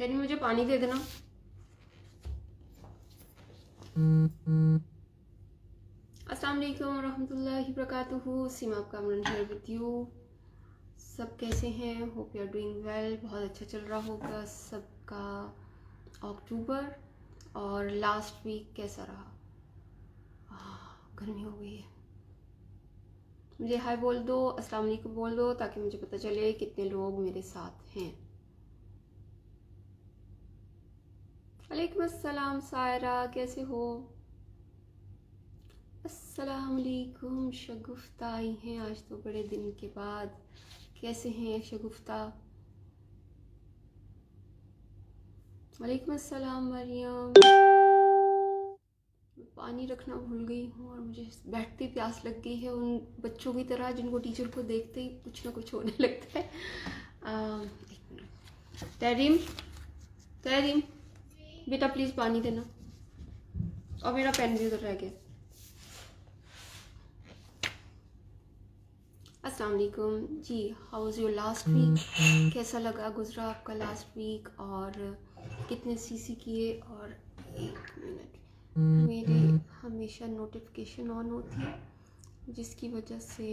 टेनी मुझे पानी दे देना। अस्सलाम वालेकुम रहमतुल्लाहि वबरकातुहू। सीमा आपका हियर विद यू। सब कैसे हैं? Hope you are doing well. बहुत अच्छा चल रहा होगा सबका अक्टूबर। और लास्ट वीक कैसा रहा? गर्मी हो गई है। मुझे हाय बोल दो, अस्सलाम वालेकुम बोल दो, ताकि मुझे पता चले कितने लोग मेरे साथ हैं। वालेकुम अस्सलाम सायरा, कैसे हो? अस्सलाम वालेकुम। शगुफ्ता आई हैं आज तो बड़े दिन के बाद। कैसे हैं शगुफ्ता? वालेकुम अस्सलाम मरियम। पानी रखना भूल गई हूँ और मुझे बैठती प्यास लग गई है, उन बच्चों की तरह जिनको टीचर को देखते ही कुछ ना कुछ होने लगता है। एक मिनट। तहरीम, तहरीम बेटा प्लीज़ पानी देना। और मेरा पेन भी उधर रह गया। अस्सलाम वालेकुम जी। How was your last week? कैसा लगा गुजरा आपका लास्ट वीक? और कितने सीसी किए? और एक मिनट, मेरे हमेशा नोटिफिकेशन ऑन होती है जिसकी वजह से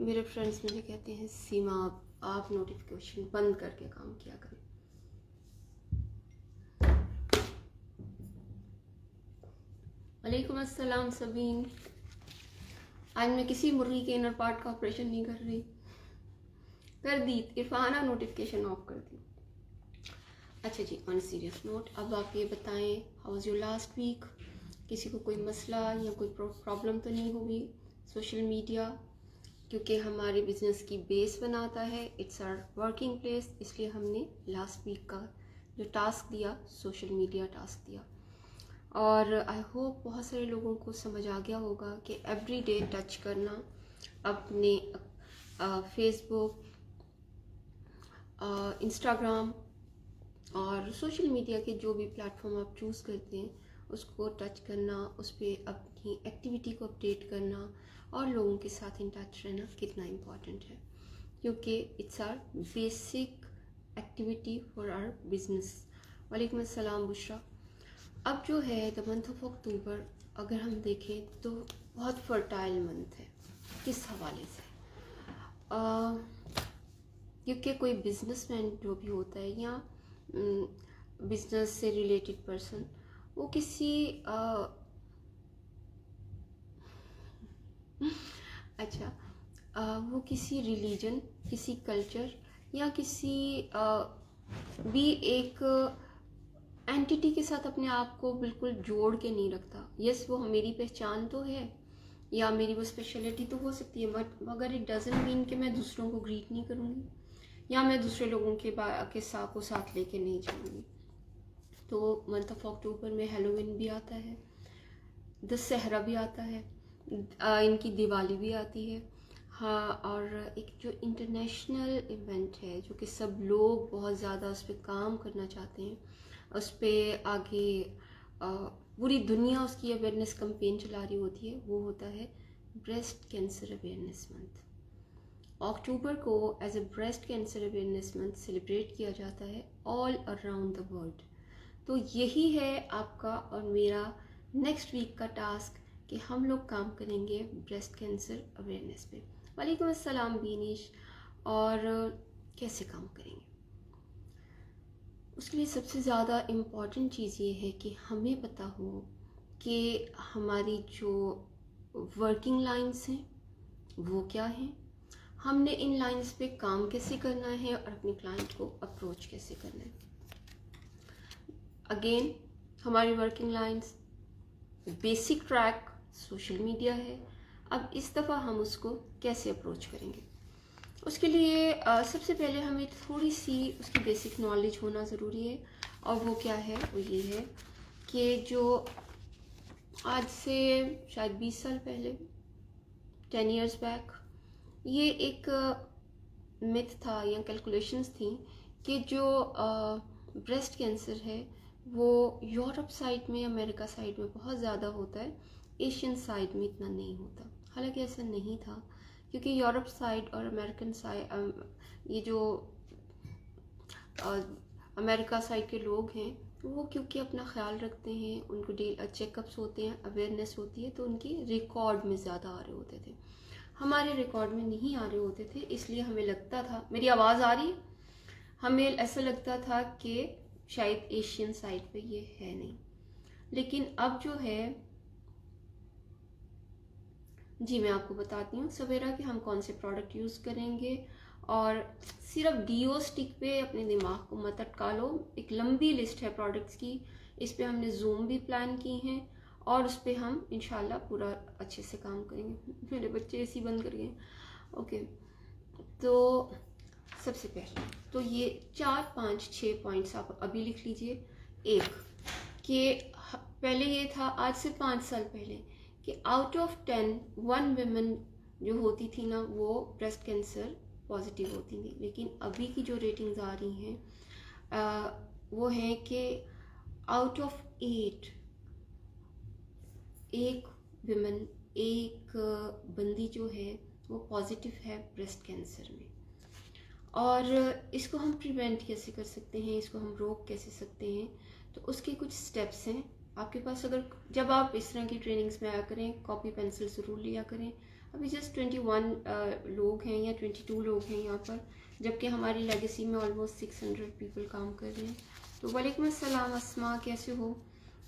मेरे फ्रेंड्स मुझे कहते हैं सीमा आप नोटिफिकेशन बंद करके काम किया करें। वालेकुम अस्सलाम सबीन। आज मैं किसी मुर्गी के इनर पार्ट का ऑपरेशन नहीं कर रही। कर दी इरफाना, नोटिफिकेशन ऑफ कर दी। अच्छा जी, ऑन सीरियस नोट, अब आप ये बताएं how was your last week? किसी को कोई मसला या कोई प्रॉब्लम तो नहीं होगी? सोशल मीडिया क्योंकि हमारे बिजनेस की बेस बनाता है, इट्स आवर वर्किंग प्लेस, इसलिए हमने लास्ट वीक का जो टास्क दिया सोशल मीडिया टास्क दिया। और आई होप बहुत सारे लोगों को समझ आ गया होगा कि एवरी डे टच करना अपने फेसबुक, इंस्टाग्राम और सोशल मीडिया के जो भी प्लेटफॉर्म आप चूज़ करते हैं उसको टच करना, उस पर अपनी एक्टिविटी को अपडेट करना और लोगों के साथ इन टच रहना कितना इम्पॉर्टेंट है, क्योंकि it's our basic activity for our business. वालेकुम अस्सलाम बुशरा। अब जो है द मंथ ऑफ अक्टूबर अगर हम देखें तो बहुत फर्टाइल मंथ है। किस हवाले से? क्योंकि कोई बिजनेसमैन जो भी होता है या बिजनेस से रिलेटेड पर्सन, वो किसी वो किसी रिलीजन, किसी कल्चर या किसी भी एक एंटिटी के साथ अपने आप को बिल्कुल जोड़ के नहीं रखता। यस, वो मेरी पहचान तो है या मेरी वो स्पेशलिटी तो हो सकती है, बट मगर इट डजंट मीन कि मैं दूसरों को ग्रीट नहीं करूँगी या मैं दूसरे लोगों के साथ लेके नहीं जाऊँगी। तो मंथ ऑफ अक्टूबर में हेलोविन भी आता है, दशहरा भी आता है, इनकी दिवाली भी आती है। हाँ, और एक जो इंटरनेशनल इवेंट है जो कि सब लोग बहुत ज़्यादा उस पर काम करना चाहते हैं, उस पर आगे पूरी दुनिया उसकी अवेयरनेस कैंपेन चला रही होती है, वो होता है ब्रेस्ट कैंसर अवेयरनेस मंथ। अक्टूबर को as a breast cancer awareness month celebrate किया जाता है ऑल अराउंड द वर्ल्ड। तो यही है आपका और मेरा नेक्स्ट वीक का टास्क कि हम लोग काम करेंगे ब्रेस्ट कैंसर अवेयरनेस पे। वालेकुम अस्सलाम बीनिश। और कैसे काम करेंगे उसके लिए सबसे ज़्यादा इम्पॉर्टेंट चीज़ ये है कि हमें पता हो कि हमारी जो वर्किंग लाइंस हैं वो क्या हैं, हमने इन लाइंस पे काम कैसे करना है और अपने क्लाइंट को अप्रोच कैसे करना है। अगेन हमारी working lines, basic track social media है। अब इस दफ़ा हम उसको कैसे अप्रोच करेंगे, उसके लिए सबसे पहले हमें थोड़ी सी उसकी बेसिक नॉलेज होना ज़रूरी है। और वो क्या है? वो ये है कि जो आज से शायद 20 साल पहले, 10 years बैक, ये एक मिथ था या कैलकुलेशंस थी कि जो ब्रेस्ट कैंसर है वो यूरोप साइड में, अमेरिका साइड में बहुत ज़्यादा होता है, एशियन साइड में इतना नहीं होता। हालांकि ऐसा नहीं था, क्योंकि यूरोप साइड और अमेरिकन साइड ये जो अमेरिका साइड के लोग हैं वो क्योंकि अपना ख्याल रखते हैं, उनको चेकअप्स होते हैं, अवेयरनेस होती है, तो उनकी रिकॉर्ड में ज़्यादा आ रहे होते थे। हमारे रिकॉर्ड में नहीं आ रहे होते थे, इसलिए हमें लगता था, मेरी आवाज़ आ रही है, हमें ऐसा लगता था कि शायद एशियन साइड पे ये है नहीं। लेकिन अब जो है, जी मैं आपको बताती हूँ सवेरा कि हम कौन से प्रोडक्ट यूज़ करेंगे। और सिर्फ डीओ स्टिक पे अपने दिमाग को मत अटका लो, एक लंबी लिस्ट है प्रोडक्ट्स की, इस पे हमने जूम भी प्लान की हैं और उस पर हम इंशाल्लाह पूरा अच्छे से काम करेंगे। मेरे बच्चे एसी बंद कर गए। ओके, तो सबसे पहले तो ये 4 5 6 पॉइंट्स आप अभी लिख लीजिए। एक कि पहले ये था आज से 5 साल पहले कि आउट ऑफ 10 1 वुमेन जो होती थी ना वो ब्रेस्ट कैंसर पॉजिटिव होती थी। लेकिन अभी की जो रेटिंग्स आ रही हैं वो है कि आउट ऑफ 8 एक वुमेन, एक बंदी जो है वो पॉजिटिव है ब्रेस्ट कैंसर में। और इसको हम प्रिवेंट कैसे कर सकते हैं, इसको हम रोक कैसे सकते हैं, तो उसके कुछ स्टेप्स हैं आपके पास। अगर जब आप इस तरह की ट्रेनिंग्स में आया करें, कॉपी पेंसिल ज़रूर लिया करें। अभी जस्ट 21 लोग हैं या 22 लोग हैं यहाँ पर, जबकि हमारी लेगेसी में ऑलमोस्ट 600 पीपल काम कर रहे हैं। तो वालेकुम अस्सलाम अस्मा, कैसे हो?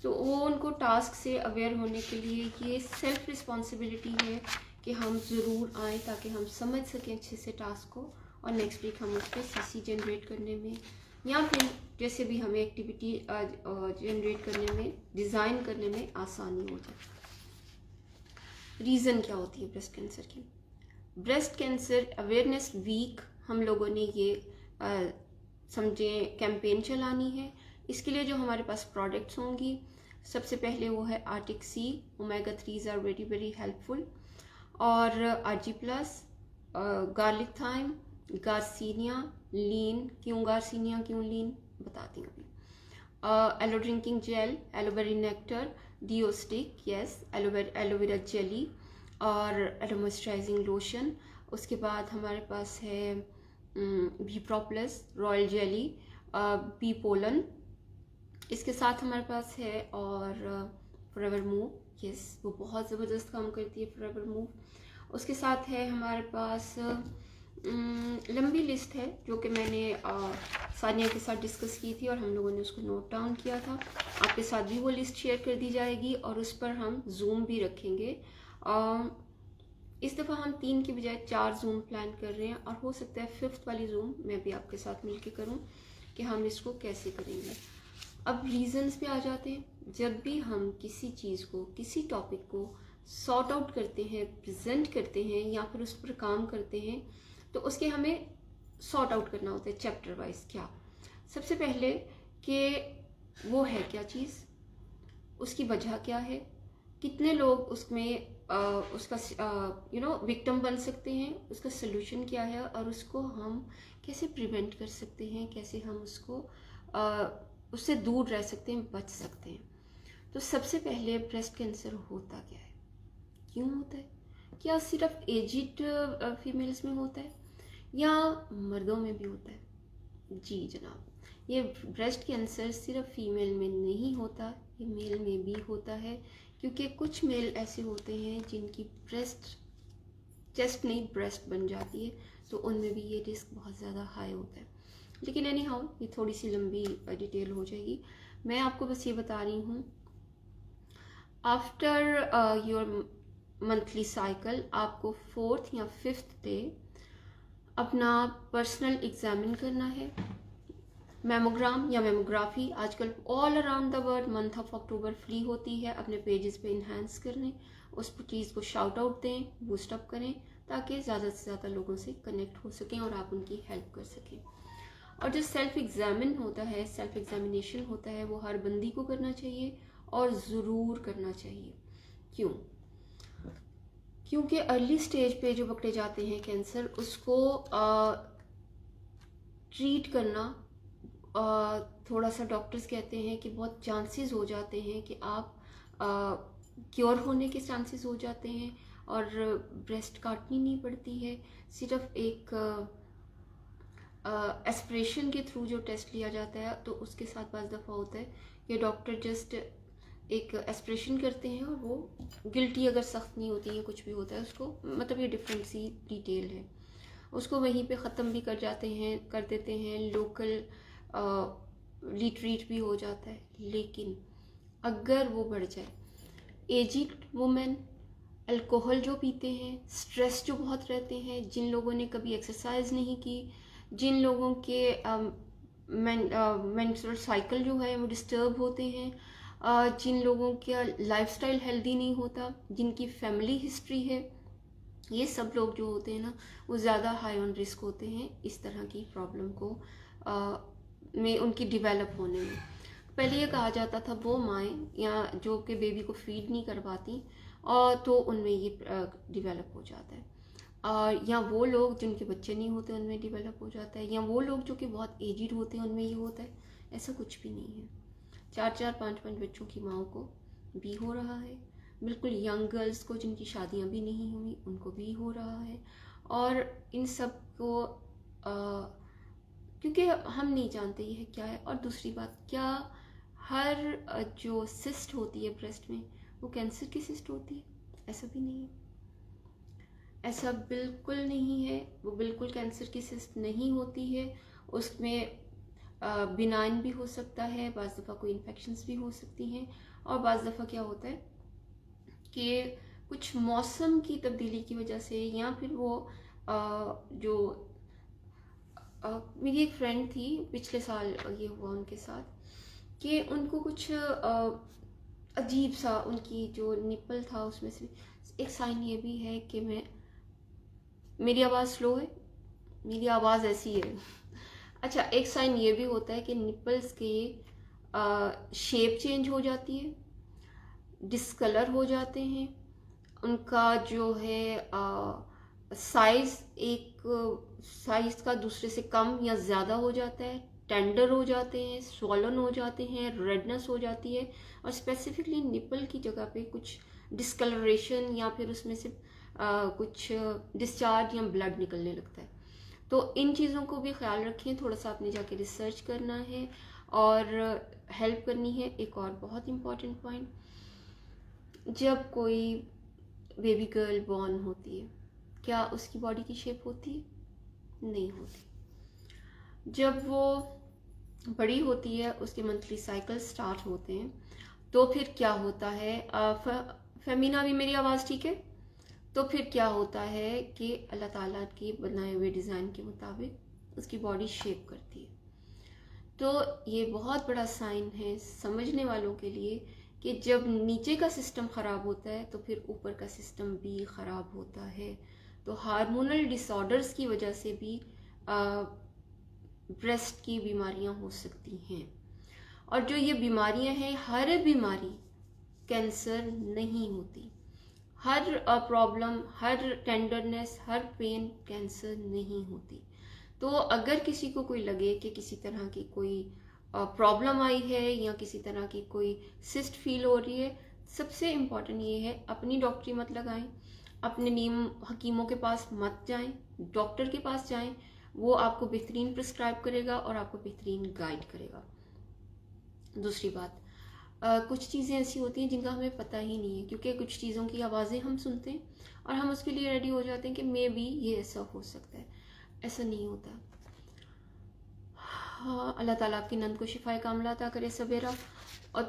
तो वो उनको टास्क से अवेयर होने के लिए ये सेल्फ रिस्पॉन्सिबिलिटी है कि हम ज़रूर आएँ ताकि हम समझ सकें अच्छे से टास्क को, और नेक्स्ट वीक हम उस पर सीसी जनरेट करने में या फिर जैसे भी हमें एक्टिविटी जनरेट करने में, डिज़ाइन करने में आसानी हो जाए। रीज़न क्या होती है ब्रेस्ट कैंसर की? ब्रेस्ट कैंसर अवेयरनेस वीक हम लोगों ने ये समझें कैंपेन चलानी है। इसके लिए जो हमारे पास प्रोडक्ट्स होंगी, सबसे पहले वो है Arctic Sea, omega 3s are very very helpful, और RG plus, garlic thyme, garcinia lean. क्यों गार्सिनिया, क्यों लीन, बताती हूँ अभी। Aloe drinking gel, aloe vera nectar, deo stick, yes, aloe vera jelly, और एलो मॉइस्चराइजिंग लोशन। उसके बाद हमारे पास है bee propolis, royal jelly, bee pollen. इसके साथ हमारे पास है और फॉरएवर मूव, यस वो बहुत ज़बरदस्त काम करती है फॉरएवर मूव। उसके साथ है हमारे पास लंबी लिस्ट है जो कि मैंने सानिया के साथ डिस्कस की थी और हम लोगों ने उसको नोट डाउन किया था। आपके साथ भी वो लिस्ट शेयर कर दी जाएगी और उस पर हम जूम भी रखेंगे। इस दफ़ा हम 3 की बजाय 4 जूम प्लान कर रहे हैं, और हो सकता है 5th वाली जूम मैं भी आपके साथ मिलके करूं कि हम इसको कैसे करेंगे। अब रीजंस पे आ जाते हैं। जब भी हम किसी चीज़ को, किसी टॉपिक को सॉर्ट आउट करते हैं, प्रेजेंट करते हैं या फिर उस पर काम करते हैं, तो उसके हमें सॉर्ट आउट करना होता है चैप्टर वाइज। क्या सबसे पहले कि वो है क्या चीज़, उसकी वजह क्या है, कितने लोग उसमें उसका विक्टिम बन सकते हैं, उसका सलूशन क्या है, और उसको हम कैसे प्रिवेंट कर सकते हैं, कैसे हम उसको उससे दूर रह सकते हैं, बच सकते हैं। तो सबसे पहले ब्रेस्ट कैंसर होता क्या है, क्यों होता है? क्या सिर्फ एजिड फीमेल्स में होता है या मर्दों में भी होता है? जी जनाब, ये ब्रेस्ट कैंसर सिर्फ फीमेल में नहीं होता, ये मेल में भी होता है। क्योंकि कुछ मेल ऐसे होते हैं जिनकी चेस्ट नहीं ब्रेस्ट बन जाती है, तो उनमें भी ये रिस्क बहुत ज़्यादा हाई होता है। लेकिन एनी हाउ ये थोड़ी सी लंबी डिटेल हो जाएगी। मैं आपको बस ये बता रही हूँ, आफ्टर योर मंथली साइकिल आपको 4th या 5th डे अपना पर्सनल एग्जामिन करना है। मेमोग्राम या मेमोग्राफी आजकल all around the world month of October free होती है। अपने पेजेस पे इन्हांस करने, उस चीज़ को शाउट आउट दें, बूस्ट अप करें, ताकि ज़्यादा से ज़्यादा लोगों से कनेक्ट हो सकें और आप उनकी हेल्प कर सकें। और जो सेल्फ एग्जामिन होता है, सेल्फ एग्जामिनेशन होता है, वो हर बंदी को करना चाहिए और ज़रूर करना चाहिए। क्यों? क्योंकि अर्ली स्टेज पे जो पकड़े जाते हैं कैंसर, उसको ट्रीट करना थोड़ा सा डॉक्टर्स कहते हैं कि बहुत चांसेस हो जाते हैं कि आप क्योर होने के चांसेस हो जाते हैं, और ब्रेस्ट काटनी नहीं पड़ती है। सिर्फ एक एस्पिरेशन के थ्रू जो टेस्ट लिया जाता है, तो उसके साथ बाज़ दफ़ा होता है कि डॉक्टर जस्ट एक एस्पिरेशन करते हैं और वो गिल्टी अगर सख्त नहीं होती है, कुछ भी होता है उसको, मतलब ये डिफरेंट सी डिटेल है, उसको वहीं पे ख़त्म भी कर जाते हैं, कर देते हैं, लोकल रिट्रीट भी हो जाता है। लेकिन अगर वो बढ़ जाए, एजिड वुमेन, अल्कोहल जो पीते हैं, स्ट्रेस जो बहुत रहते हैं, जिन लोगों ने कभी एक्सरसाइज नहीं की, जिन लोगों के मेंस्ट्रुअल साइकिल जो है वो डिस्टर्ब होते हैं, जिन लोगों का लाइफस्टाइल हेल्दी नहीं होता, जिनकी फैमिली हिस्ट्री है, ये सब लोग जो होते हैं ना, वो ज़्यादा हाई ऑन रिस्क होते हैं इस तरह की प्रॉब्लम को में उनकी डेवलप होने में। पहले ये कहा जाता था वो माएँ या जो कि बेबी को फीड नहीं कर पाती, और तो उनमें ये डेवलप हो जाता है, और या वो लोग जिनके बच्चे नहीं होते उनमें डेवलप हो जाता है, या वो लोग जो कि बहुत एजिड होते हैं उनमें ये होता है। ऐसा कुछ भी नहीं है। 4-4, 5-5 बच्चों की माओं को भी हो रहा है, बिल्कुल यंग गर्ल्स को जिनकी शादियां भी नहीं हुई उनको भी हो रहा है। और इन सब को क्योंकि हम नहीं जानते ये क्या है। और दूसरी बात, क्या हर जो सिस्ट होती है ब्रेस्ट में वो कैंसर की सिस्ट होती है? ऐसा भी नहीं है, ऐसा बिल्कुल नहीं है। वो बिल्कुल कैंसर की सिस्ट नहीं होती है। उसमें बिनाइन भी हो सकता है, बाज़ दफ़ा कोई इन्फेक्शंस भी हो सकती हैं, और बाज़ दफ़ा क्या होता है कि कुछ मौसम की तब्दीली की वजह से, या फिर वो जो मेरी एक फ्रेंड थी, पिछले साल ये हुआ उनके साथ कि उनको कुछ अजीब सा उनकी जो निपल था उसमें से एक साइन ये भी है कि मेरी आवाज़ स्लो है, मेरी आवाज़ ऐसी है। अच्छा, एक साइन ये भी होता है कि निपल्स की शेप चेंज हो जाती है, डिस्कलर हो जाते हैं, उनका जो है साइज़ एक साइज़ का दूसरे से कम या ज़्यादा हो जाता है, टेंडर हो जाते हैं, स्वॉलन हो जाते हैं, रेडनेस हो जाती है, और स्पेसिफिकली निपल की जगह पे कुछ डिस्कलरेशन या फिर उसमें से कुछ डिस्चार्ज या ब्लड निकलने लगता है। तो इन चीज़ों को भी ख्याल रखें, थोड़ा सा आपने जाके रिसर्च करना है और हेल्प करनी है। एक और बहुत इम्पॉर्टेंट पॉइंट, जब कोई बेबी गर्ल बॉर्न होती है, क्या उसकी बॉडी की शेप होती है? नहीं होती। जब वो बड़ी होती है, उसके मंथली साइकिल स्टार्ट होते हैं, तो फिर क्या होता है, फेमिना भी मेरी आवाज़ ठीक है? तो फिर क्या होता है कि अल्लाह ताला के बनाए हुए डिज़ाइन के मुताबिक उसकी बॉडी शेप करती है। तो ये बहुत बड़ा साइन है समझने वालों के लिए कि जब नीचे का सिस्टम ख़राब होता है तो फिर ऊपर का सिस्टम भी ख़राब होता है। तो हार्मोनल डिसऑर्डर्स की वजह से भी ब्रेस्ट की बीमारियां हो सकती हैं। और जो ये बीमारियां हैं, हर बीमारी कैंसर नहीं होती, हर प्रॉब्लम, हर टेंडरनेस, हर पेन कैंसर नहीं होती। तो अगर किसी को कोई लगे कि किसी तरह की कोई प्रॉब्लम आई है या किसी तरह की कोई सिस्ट फील हो रही है, सबसे इम्पॉर्टेंट ये है, अपनी डॉक्टरी मत लगाएं, अपने नीम हकीमों के पास मत जाएं, डॉक्टर के पास जाएं। वो आपको बेहतरीन प्रिस्क्राइब करेगा और आपको बेहतरीन गाइड करेगा। दूसरी बात, कुछ चीज़ें ऐसी होती हैं जिनका हमें पता ही नहीं है, क्योंकि कुछ चीज़ों की आवाज़ें हम सुनते हैं और हम उसके लिए रेडी हो जाते हैं कि मे बी ये ऐसा हो सकता है। ऐसा नहीं होता। हाँ, अल्लाह ताला आपकी नंद को शिफाए कामला अता करे सवेरा। और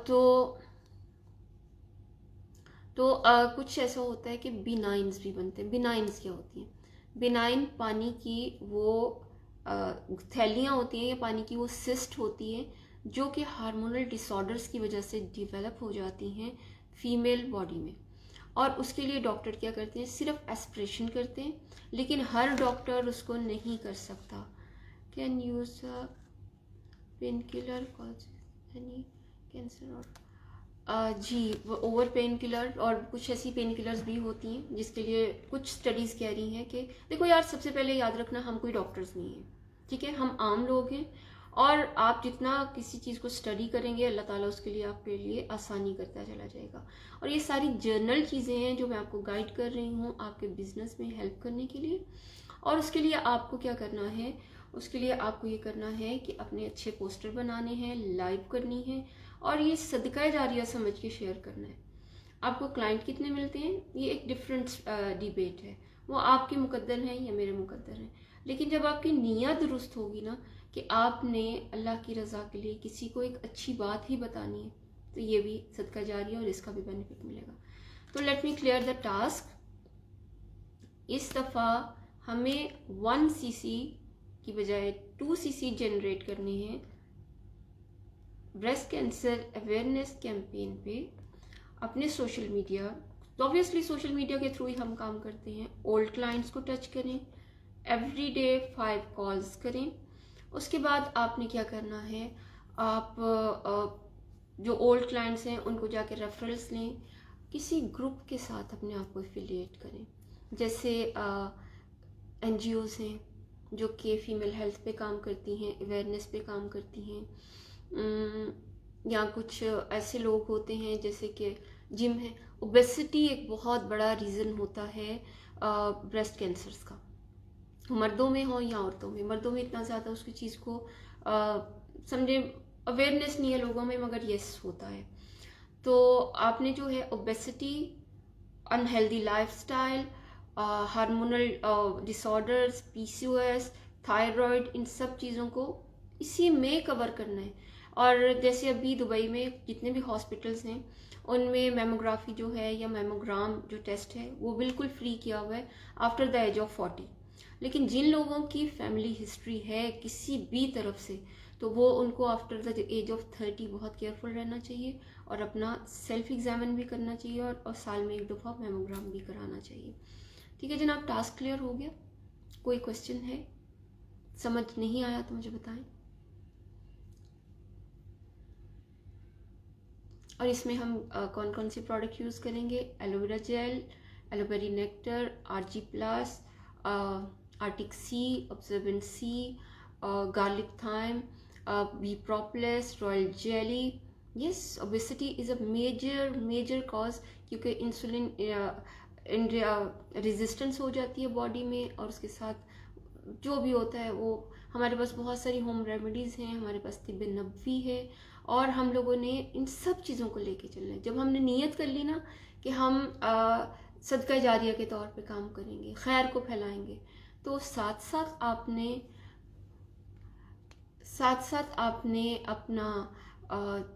तो कुछ ऐसा होता है कि बिनाइंस भी बनते हैं। बिनाइंस क्या होती हैं? बिनाइन पानी की वो थैलियाँ होती हैं या पानी की वो सिस्ट होती है जो कि हार्मोनल डिसऑर्डर्स की वजह से डेवलप हो जाती हैं फीमेल बॉडी में। और उसके लिए डॉक्टर क्या करते हैं? सिर्फ एस्पिरेशन करते हैं, लेकिन हर डॉक्टर उसको नहीं कर सकता। Can use pain killer cause any cancer और जी, वो ओवर पेन किलर और कुछ ऐसी पेन किलर्स भी होती हैं जिसके लिए कुछ स्टडीज़ कह रही हैं कि देखो यार, सबसे पहले याद रखना, हम कोई डॉक्टर्स नहीं हैं, ठीक है? हम आम लोग हैं, और आप जितना किसी चीज़ को स्टडी करेंगे, अल्लाह ताला उसके लिए आपके लिए आसानी करता चला जाएगा। और ये सारी जर्नल चीज़ें हैं जो मैं आपको गाइड कर रही हूँ आपके बिजनेस में हेल्प करने के लिए। और उसके लिए आपको क्या करना है? उसके लिए आपको ये करना है कि अपने अच्छे पोस्टर बनाने हैं, लाइव करनी है और ये सदका जारिया समझ के शेयर करना है। आपको क्लाइंट कितने मिलते हैं ये एक डिफरेंट डिबेट है, वो आपके मुकद्दर हैं या मेरे मुकद्दर हैं। लेकिन जब आपकी नीयत दुरुस्त होगी ना कि आपने अल्लाह की रज़ा के लिए किसी को एक अच्छी बात ही बतानी है, तो ये भी सदका जारिया और इसका भी बेनिफिट मिलेगा। तो let me clear the task. इस दफ़ा हमें 1 cc की बजाय 2 cc जनरेट करने हैं ब्रेस्ट कैंसर अवेयरनेस कैंपेन पे अपने सोशल मीडिया। तो ऑब्वियसली सोशल मीडिया के थ्रू ही हम काम करते हैं। ओल्ड क्लाइंट्स को टच करें, एवरी डे 5 कॉल्स करें। उसके बाद आपने क्या करना है, आप जो ओल्ड क्लाइंट्स हैं उनको जाके रेफरल्स लें, किसी ग्रुप के साथ अपने आप को एफिलिएट करें। जैसे NGOs हैं जो कि फीमेल हेल्थ पे काम करती हैं, अवेयरनेस पे काम करती हैं, या कुछ ऐसे लोग होते हैं जैसे कि जिम है। ओबेसिटी एक बहुत बड़ा रीज़न होता है ब्रेस्ट कैंसर्स का, मर्दों में हो या औरतों में। मर्दों में इतना ज़्यादा उसकी चीज़ को समझे अवेयरनेस नहीं है लोगों में, मगर यस होता है। तो आपने जो है obesity, unhealthy lifestyle, hormonal disorders, PCOS, thyroid, इन सब चीज़ों को इसी में कवर करना है। और जैसे अभी दुबई में जितने भी हॉस्पिटल्स हैं उनमें मेमोग्राफी जो है या मेमोग्राम जो टेस्ट है वो बिल्कुल फ्री किया हुआ है आफ्टर द एज ऑफ 40। लेकिन जिन लोगों की फैमिली हिस्ट्री है किसी भी तरफ से, तो वो उनको आफ्टर द एज ऑफ 30 बहुत केयरफुल रहना चाहिए और अपना सेल्फ एग्जामिन भी करना चाहिए और साल में 1 दफ़ा मेमोग्राम भी कराना चाहिए। ठीक है जनाब, टास्क क्लियर हो गया? कोई क्वेश्चन है, समझ नहीं आया तो मुझे बताएं। और इसमें हम कौन कौन सी प्रोडक्ट यूज़ करेंगे? Aloe vera gel, aloe vera nectar, RG+, Arctic Sea, absorbent C, garlic thyme, bee propolis, royal jelly. Yes, obesity is a major cause, क्योंकि इंसुलिन रेजिस्टेंस हो जाती है बॉडी में, और उसके साथ जो भी होता है वो हमारे पास बहुत सारी होम रेमेडीज़ हैं, हमारे पास तिब्ब नबवी है, और हम लोगों ने इन सब चीज़ों को लेके चलना है। जब हमने नियत कर ली ना कि हम सदका जारिया के तौर पे काम करेंगे, खैर को फैलाएंगे, तो साथ साथ आपने अपना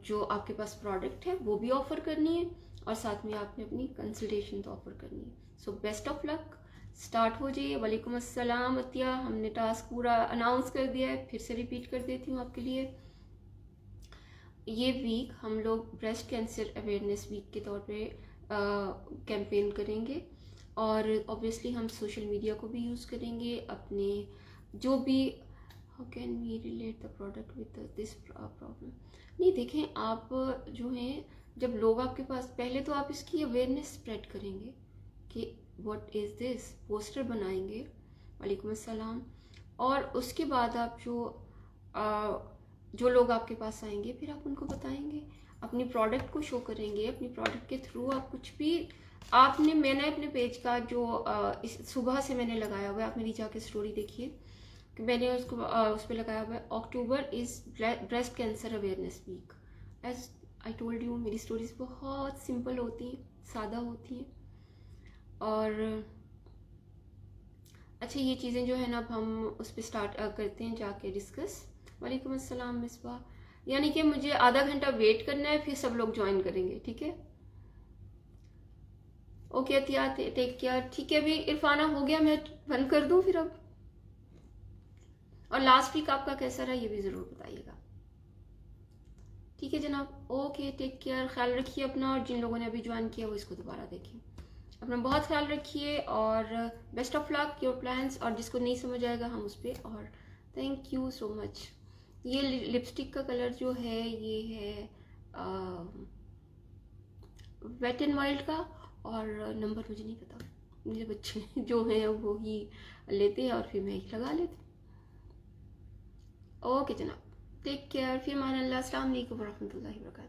जो आपके पास प्रोडक्ट है वो भी ऑफ़र करनी है, और साथ में आपने अपनी कंसल्टेशन तो ऑफ़र करनी है। So best of luck, start हो जाइए। वालेकुम अस्सलाम अतिया, हमने टास्क पूरा अनाउंस कर दिया है, फिर से रिपीट कर देती हूँ आपके लिए। ये वीक हम लोग ब्रेस्ट कैंसर अवेयरनेस वीक के तौर पे कैंपेन करेंगे, और ऑब्वियसली हम सोशल मीडिया को भी यूज़ करेंगे अपने जो भी। How can we relate the product with this problem? नहीं, देखें आप जो हैं, जब लोग आपके पास, पहले तो आप इसकी अवेयरनेस स्प्रेड करेंगे कि व्हाट इज़ दिस, पोस्टर बनाएंगे, वालेकुम अस्सलाम, और उसके बाद आप जो लोग आपके पास आएंगे फिर आप उनको बताएंगे, अपनी प्रोडक्ट को शो करेंगे। अपनी प्रोडक्ट के थ्रू आप कुछ भी मैंने अपने पेज का जो इस सुबह से मैंने लगाया हुआ है, आप मेरी जाके स्टोरी देखिए कि मैंने उसको उस पर लगाया हुआ है, October is breast cancer awareness week. As I told you, मेरी स्टोरीज बहुत सिंपल होती हैं, सादा होती हैं। और अच्छा, ये चीज़ें जो है ना, अब हम उस पर स्टार्ट करते हैं जाके डिस्कस। वालेकुम अस्सलाम मिसबा, यानी कि मुझे आधा घंटा वेट करना है, फिर सब लोग ज्वाइन करेंगे, ठीक है? Okay Atiya, take care. ठीक है, अभी इरफाना हो गया, मैं बंद कर दूं फिर अब? और लास्ट वीक आपका कैसा रहा ये भी ज़रूर बताइएगा। ठीक है जनाब, ओके, टेक केयर, ख्याल रखिए अपना, और जिन लोगों ने अभी ज्वाइन किया वो इसको दोबारा देखें। अपना बहुत ख्याल रखिए, और best of luck your plans, और जिसको नहीं समझ आएगा हम उस पर। और थैंक यू सो मच। ये लिपस्टिक का कलर जो है ये है वेट एंड वाइल्ड का, और नंबर मुझे नहीं पता, मेरे बच्चे जो हैं वो ही लेते हैं और फिर मैं ही लगा लेती हूँ। ओके जनाब, टेक केयर, फिर मान अल्लाह, अस्सलाम वालेकुम वरहमतुल्लाहि वबरकातुहू।